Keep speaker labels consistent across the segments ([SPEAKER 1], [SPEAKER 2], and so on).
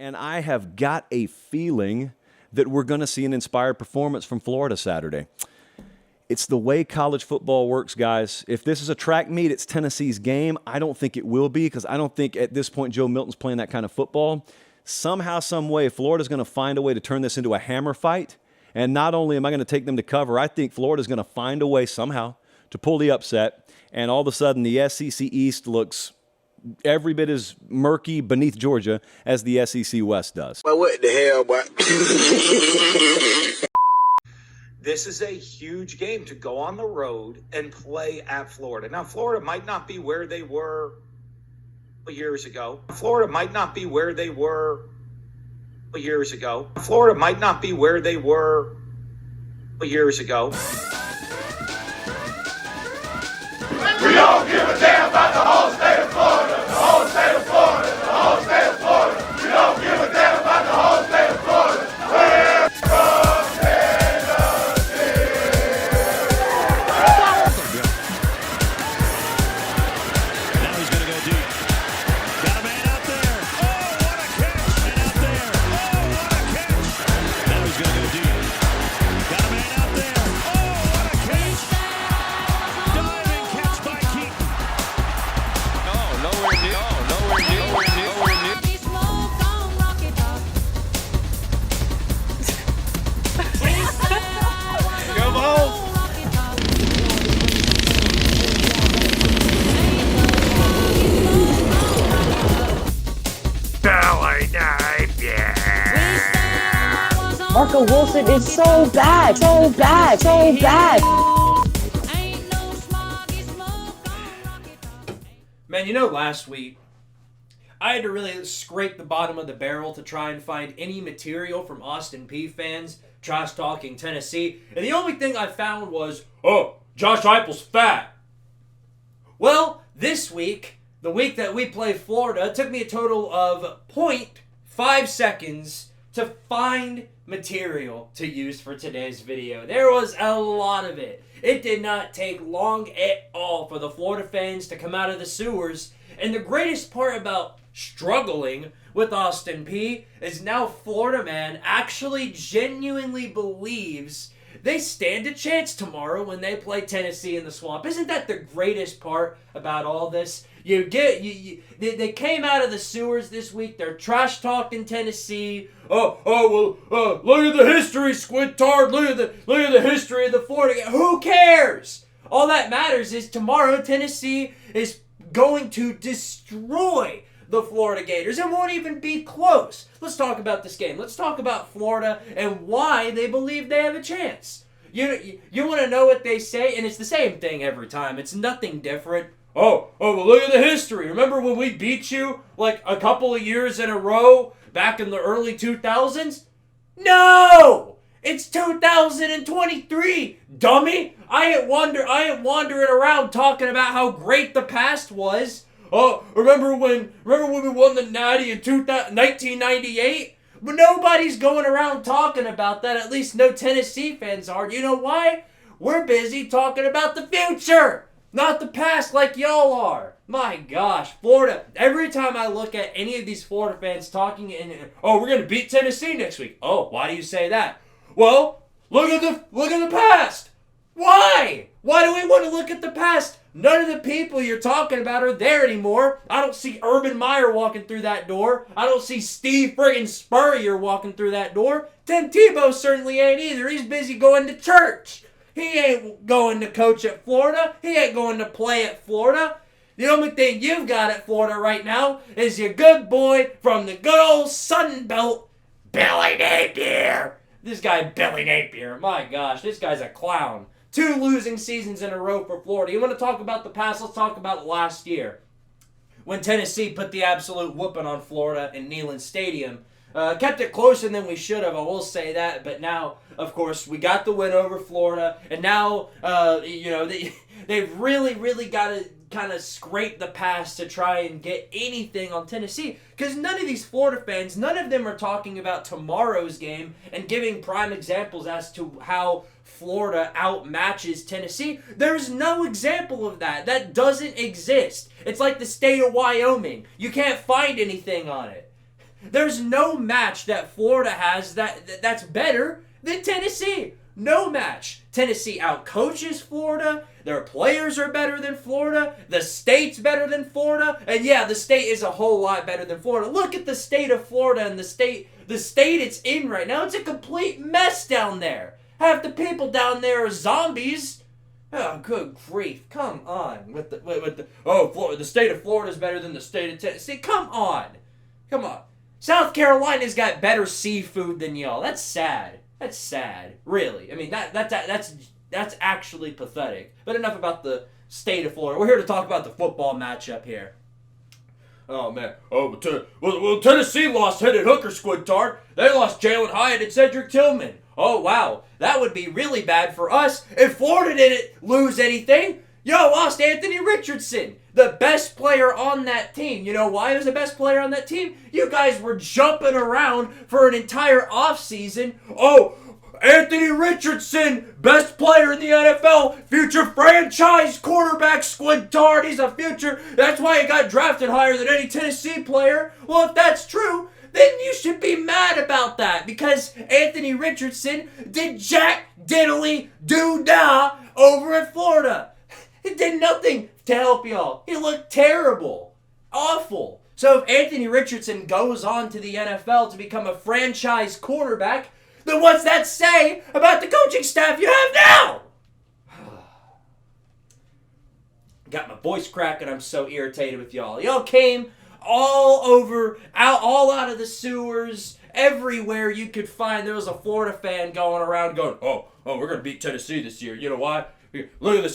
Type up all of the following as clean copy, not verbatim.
[SPEAKER 1] And I have got a feeling that we're going to see an inspired performance from Florida Saturday. It's the way college football works, guys. If this is a track meet, it's Tennessee's game. I don't think it will be, because I don't think at this point Joe Milton's playing that kind of football. Somehow, some way, Florida's going to find a way to turn this into a hammer fight. And not only am I going to take them to cover, I think Florida's going to find a way somehow to pull the upset. And all of a sudden, the SEC East looks every bit as murky beneath Georgia as the SEC West does.
[SPEAKER 2] Well, what the hell, boy?
[SPEAKER 3] This is a huge game to go on the road and play at Florida. Now, Florida might not be where they were years ago. Florida might not be where they were years ago. Florida might not be where they were years ago.
[SPEAKER 4] We don't give a damn about the whole state of Florida. The whole state of Florida. The whole state of Florida. We don't give a damn about the whole state of Florida. We're from Tennessee.
[SPEAKER 5] Now he's going to go deep. Got a man out there. Oh, what a catch. Man out there. Oh, what a catch. Now he's going to go deep. Got a man out there. Oh, what a catch. Diving catch by Keaton.
[SPEAKER 4] Nowhere near.
[SPEAKER 5] Come on.
[SPEAKER 6] Marco Wilson is so bad, so bad, so bad.
[SPEAKER 7] Man, you know, last week, I had to really scrape the bottom of the barrel to try and find any material from Austin Peay fans trash-talking Tennessee, and the only thing I found was, oh, Josh Heupel's fat. Well, this week, the week that we play Florida, it took me a total of 0.5 seconds to find material to use for today's video. There was a lot of it. It did not take long at all for the Florida fans to come out of the sewers. And the greatest part about struggling with Austin Peay is now Florida man actually genuinely believes they stand a chance tomorrow when they play Tennessee in the Swamp. Isn't that the greatest part about all this? They came out of the sewers this week. They're trash talking Tennessee. Look at the history, Squidtard. Look at the history of the Florida game. Who cares? All that matters is tomorrow Tennessee is going to destroy the Florida Gators. It won't even be close. Let's talk about this game. Let's talk about Florida and why they believe they have a chance. You want to know what they say? And it's the same thing every time. It's nothing different. Well, look at the history. Remember when we beat you like a couple of years in a row back in the early 2000s? No! It's 2023, dummy! I ain't wandering around talking about how great the past was. Oh, remember when we won the Natty in 1998? But nobody's going around talking about that. At least no Tennessee fans are. You know why? We're busy talking about the future, not the past like y'all are. My gosh, Florida. Every time I look at any of these Florida fans talking, we're going to beat Tennessee next week. Oh, why do you say that? Well, look at the past. Why? Why do we want to look at the past? None of the people you're talking about are there anymore. I don't see Urban Meyer walking through that door. I don't see Steve friggin' Spurrier walking through that door. Tim Tebow certainly ain't either. He's busy going to church. He ain't going to coach at Florida. He ain't going to play at Florida. The only thing you've got at Florida right now is your good boy from the good old Sun Belt, Billy Napier. This guy, Billy Napier, my gosh, this guy's a clown. 2 losing seasons in a row for Florida. You want to talk about the past? Let's talk about last year, when Tennessee put the absolute whooping on Florida in Neyland Stadium. Kept it closer than we should have, I will say that. But now, of course, we got the win over Florida. And now, they've really got to kind of scrape the past to try and get anything on Tennessee. Because none of these Florida fans, none of them are talking about tomorrow's game and giving prime examples as to how Florida outmatches Tennessee. There's no example of that. That doesn't exist. It's like the state of Wyoming. You can't find anything on it. There's no match that Florida has that's better than Tennessee. No match. Tennessee outcoaches Florida. Their players are better than Florida. The state's better than Florida. And yeah, the state is a whole lot better than Florida. Look at the state of Florida and the state it's in right now. It's a complete mess down there. Half the people down there are zombies. Oh, good grief. Come on. The state of Florida is better than the state of Tennessee. Come on. South Carolina's got better seafood than y'all. That's sad. That's sad. Really. I mean, that's actually pathetic. But enough about the state of Florida. We're here to talk about the football matchup here. Oh, man. Well, Tennessee lost Hendon Hooker, Squidtard. They lost Jalen Hyatt and Cedric Tillman. Oh, wow. That would be really bad for us if Florida didn't lose anything. Yo, lost Anthony Richardson, the best player on that team. You know why he was the best player on that team? You guys were jumping around for an entire offseason. Oh, Anthony Richardson, best player in the NFL, future franchise quarterback, Squidtard. He's a future. That's why he got drafted higher than any Tennessee player. Well, if that's true, then you should be mad about that because Anthony Richardson did jack diddly doo-dah over at Florida. He did nothing to help y'all. He looked terrible. Awful. So if Anthony Richardson goes on to the NFL to become a franchise quarterback, then what's that say about the coaching staff you have now? Got my voice cracking. I'm so irritated with y'all. Y'all came all out of the sewers, everywhere you could find. There was a Florida fan going around going, oh, we're going to beat Tennessee this year. You know why? Look at the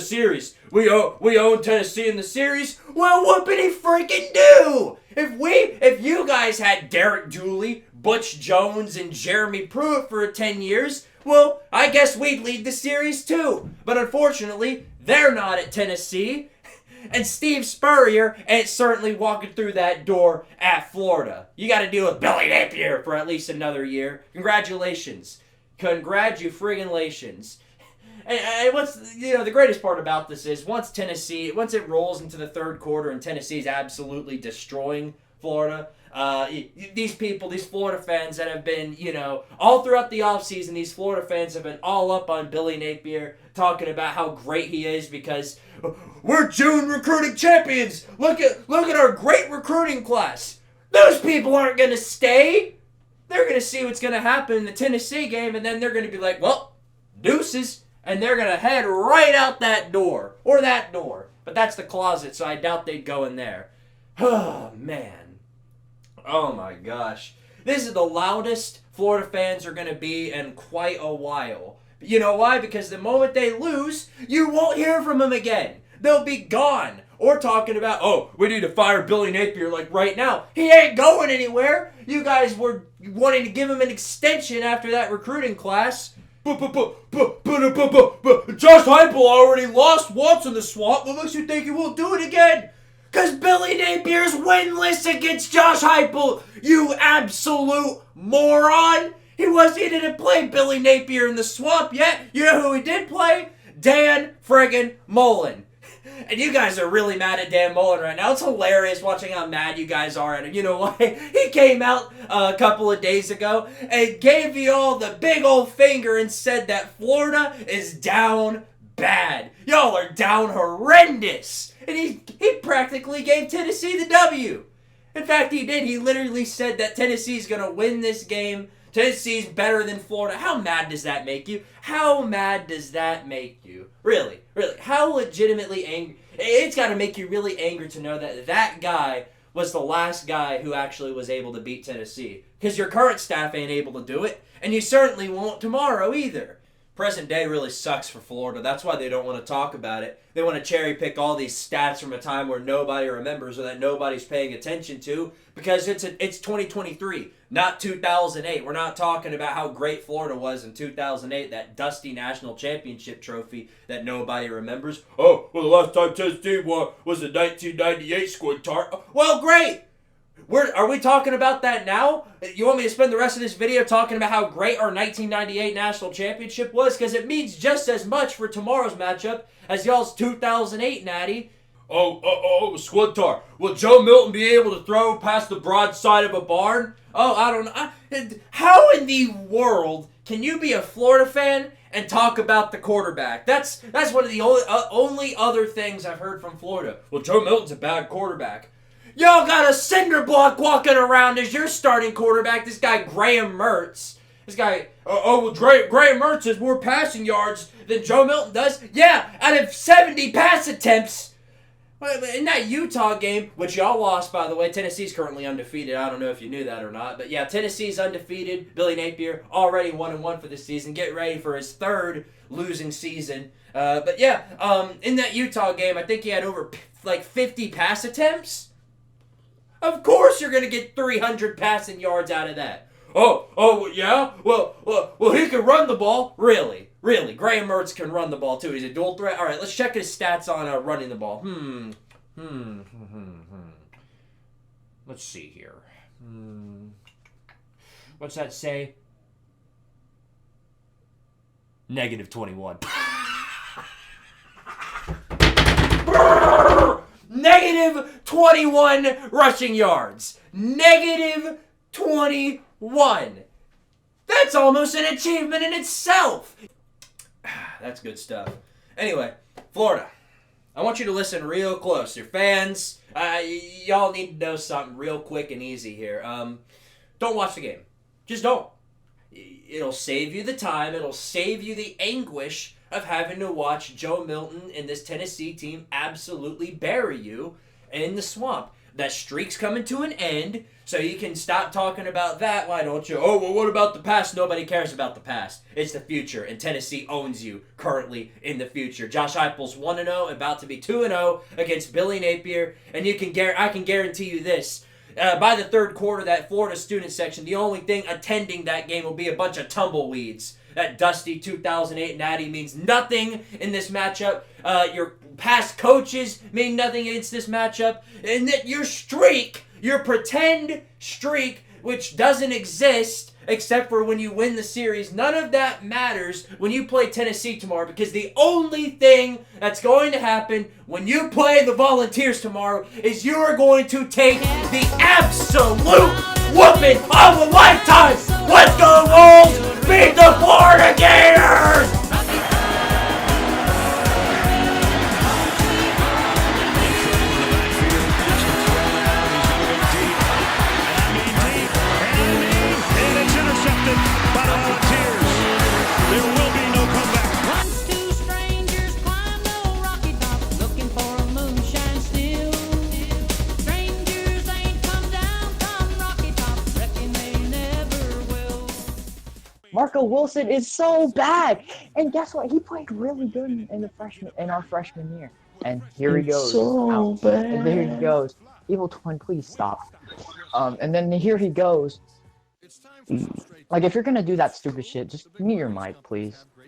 [SPEAKER 7] series. We own Tennessee in the series. Well, whoopity freaking do! If you guys had Derek Dooley, Butch Jones, and Jeremy Pruitt for 10 years, well, I guess we'd lead the series too. But unfortunately, they're not at Tennessee. And Steve Spurrier ain't certainly walking through that door at Florida. You got to deal with Billy Napier for at least another year. Congratulations. Congratulations. And what's the greatest part about this is once it rolls into the third quarter and Tennessee's absolutely destroying Florida, these Florida fans that have been, all throughout the offseason, these Florida fans have been all up on Billy Napier, talking about how great he is because we're June recruiting champions. Look at our great recruiting class. Those people aren't going to stay. They're going to see what's going to happen in the Tennessee game, and then they're going to be like, well, deuces. And they're going to head right out that door. Or that door. But that's the closet, so I doubt they'd go in there. Oh, man. Oh, my gosh. This is the loudest Florida fans are going to be in quite a while. You know why? Because the moment they lose, you won't hear from them again. They'll be gone. Or talking about, oh, we need to fire Billy Napier like right now. He ain't going anywhere. You guys were wanting to give him an extension after that recruiting class. Josh Heupel already lost once in the swamp. What makes you think he won't do it again? Because Billy Napier's winless against Josh Heupel, you absolute moron. He didn't play Billy Napier in the swamp yet. You know who he did play? Dan friggin' Mullen. And you guys are really mad at Dan Mullen right now. It's hilarious watching how mad you guys are at him. You know why? He came out a couple of days ago and gave you all the big old finger and said that Florida is down bad. Y'all are down horrendous. And he practically gave Tennessee the W. In fact, he did. He literally said that Tennessee's going to win this game. Tennessee's better than Florida. How mad does that make you? How mad does that make you? Really? How legitimately angry? It's got to make you really angry to know that that guy was the last guy who actually was able to beat Tennessee. Because your current staff ain't able to do it, and you certainly won't tomorrow either. Present day really sucks for Florida. That's why they don't want to talk about it. They want to cherry pick all these stats from a time where nobody remembers or that nobody's paying attention to because it's 2023, not 2008. We're not talking about how great Florida was in 2008, that dusty national championship trophy that nobody remembers. Oh, well, the last time Tennessee won was the 1998 Squidtard. Well, great. Are we talking about that now? You want me to spend the rest of this video talking about how great our 1998 national championship was? Because it means just as much for tomorrow's matchup as y'all's 2008 natty. Squidtard. Will Joe Milton be able to throw past the broadside of a barn? Oh, I don't know. How in the world can you be a Florida fan and talk about the quarterback? That's one of the only other things I've heard from Florida. Well, Joe Milton's a bad quarterback. Y'all got a cinder block walking around as your starting quarterback. This guy Graham Mertz. This guy, Graham Mertz has more passing yards than Joe Milton does. Yeah, out of 70 pass attempts. In that Utah game, which y'all lost, by the way, Tennessee's currently undefeated. I don't know if you knew that or not. But yeah, Tennessee's undefeated. Billy Napier already 1-1 for this season. Get ready for his third losing season. But yeah, in that Utah game, I think he had over 50 pass attempts. Of course you're going to get 300 passing yards out of that. Oh, yeah? Well, he can run the ball. Really? Graham Mertz can run the ball, too. He's a dual threat. All right, let's check his stats on running the ball. Let's see here. What's that say? -21. -21 rushing yards. -21. That's almost an achievement in itself. That's good stuff. Anyway, Florida, I want you to listen real close. Your fans, y'all need to know something real quick and easy here. Don't watch the game. Just don't. It'll save you the time. It'll save you the anguish of having to watch Joe Milton and this Tennessee team absolutely bury you in the swamp. That streak's coming to an end, so you can stop talking about that. Why don't you? Oh, well, what about the past? Nobody cares about the past. It's the future, and Tennessee owns you currently in the future. Josh Heupel's 1-0, about to be 2-0 against Billy Napier, and I can guarantee you this. By the third quarter, that Florida student section, the only thing attending that game will be a bunch of tumbleweeds. That dusty 2008 natty means nothing in this matchup. Your past coaches mean nothing against this matchup. And that your streak, your pretend streak, which doesn't exist except for when you win the series, none of that matters when you play Tennessee tomorrow, because the only thing that's going to happen when you play the Volunteers tomorrow is you are going to take the absolute whooping of a lifetime. Let's go, Wolves! Beat the Florida Gators!
[SPEAKER 6] Marco Wilson is so bad, and guess what? He played really good in our freshman year. And here he goes.
[SPEAKER 2] So bad.
[SPEAKER 6] And there he goes. Evil Twin, please stop. And then here he goes. Like, if you're gonna do that stupid shit, just mute your mic, please.